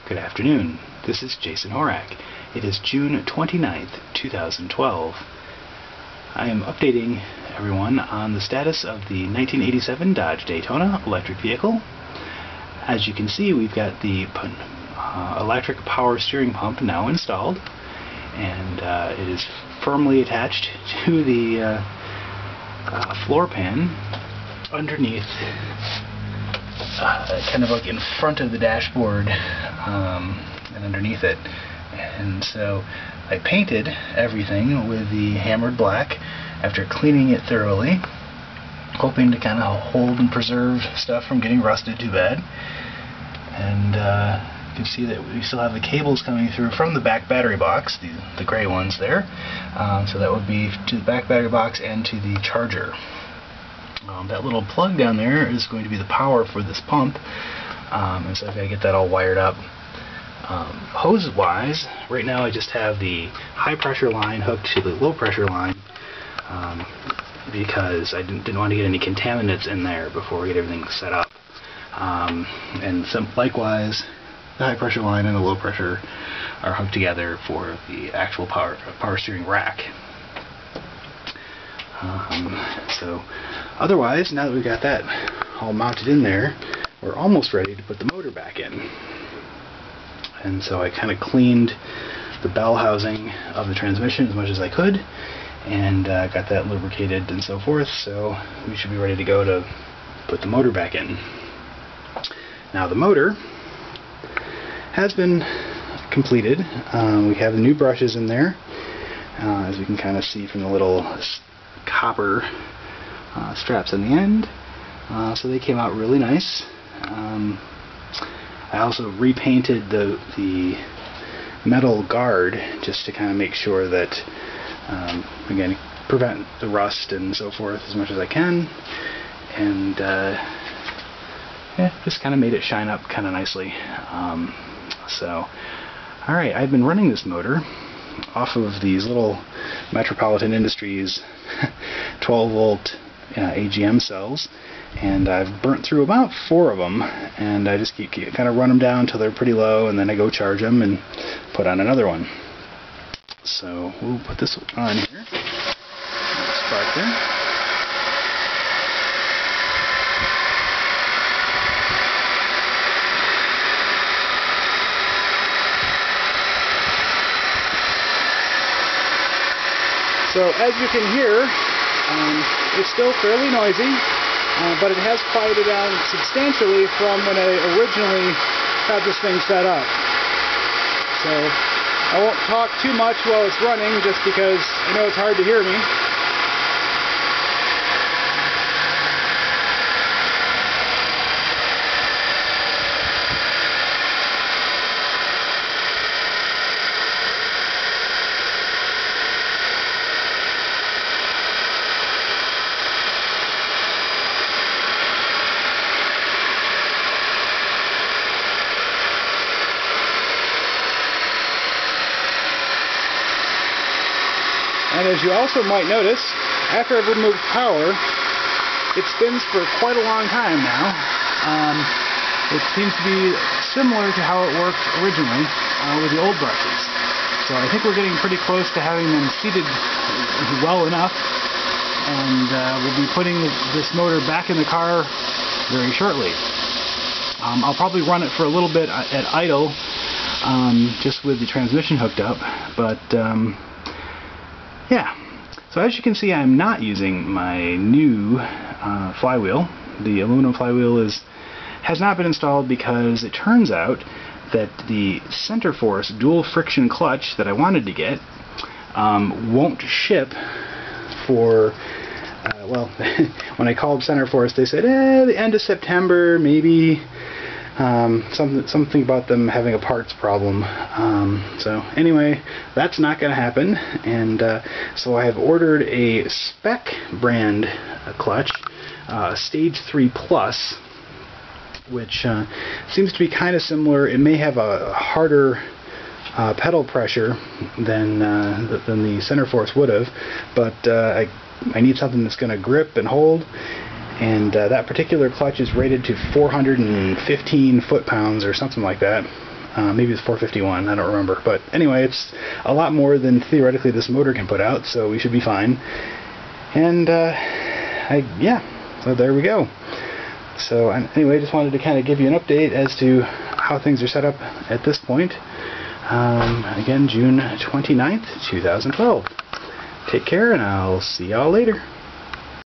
Good afternoon. This is Jason Horak. It is June 29th, 2012. I am updating everyone on the status of the 1987 Dodge Daytona electric vehicle. As you can see, we've got the electric power steering pump now installed, and it is firmly attached to the floor pan underneath, kind of like in front of the dashboard, and underneath it. And so I painted everything with the hammered black after cleaning it thoroughly, hoping to kind of hold and preserve stuff from getting rusted too bad. And you can see that we still have the cables coming through from the back battery box, the gray ones there. So that would be to the back battery box and to the charger. That little plug down there is going to be the power for this pump, and so I've got to get that all wired up. Hose-wise, right now I just have the high pressure line hooked to the low pressure line, because I didn't want to get any contaminants in there before we get everything set up. And likewise, the high pressure line and the low pressure are hooked together for the actual power steering rack. So otherwise, now that we've got that all mounted in there, we're almost ready to put the motor back in. And so I kind of cleaned the bell housing of the transmission as much as I could, and got that lubricated and so forth, so we should be ready to go to put the motor back in. Now the motor has been completed. We have the new brushes in there, as we can kind of see from the little copper straps on the end, so they came out really nice. I also repainted the metal guard just to kind of make sure that, again, prevent the rust and so forth as much as I can, and yeah, just kind of made it shine up kind of nicely. So, alright, I've been running this motor off of these little Metropolitan Industries 12-volt AGM cells, and I've burnt through about 4 of them, and I just keep kind of run them down until they're pretty low, and then I go charge them and put on another one. So we'll put this on here. Spark there. So as you can hear, it's still fairly noisy, but it has quieted down substantially from when I originally had this thing set up. So I won't talk too much while it's running, just because I know it's hard to hear me. And as you also might notice, after I've removed power, it spins for quite a long time now. It seems to be similar to how it worked originally with the old brushes. So I think we're getting pretty close to having them seated well enough, and we'll be putting this motor back in the car very shortly. I'll probably run it for a little bit at idle, just with the transmission hooked up, but yeah, so as you can see, I'm not using my new flywheel. The aluminum flywheel has not been installed because it turns out that the Centerforce dual friction clutch that I wanted to get won't ship for, well, when I called Centerforce, they said, the end of September, maybe. Something about them having a parts problem. So anyway, that's not going to happen, and so I have ordered a spec brand clutch, Stage 3 Plus, which seems to be kind of similar. It may have a harder pedal pressure than the Centerforce would have, but I need something that's going to grip and hold. And that particular clutch is rated to 415 foot-pounds or something like that. Maybe it's 451, I don't remember. But anyway, it's a lot more than theoretically this motor can put out, so we should be fine. And yeah, so there we go. So anyway, just wanted to kind of give you an update as to how things are set up at this point. Again, June 29th, 2012. Take care, and I'll see y'all later.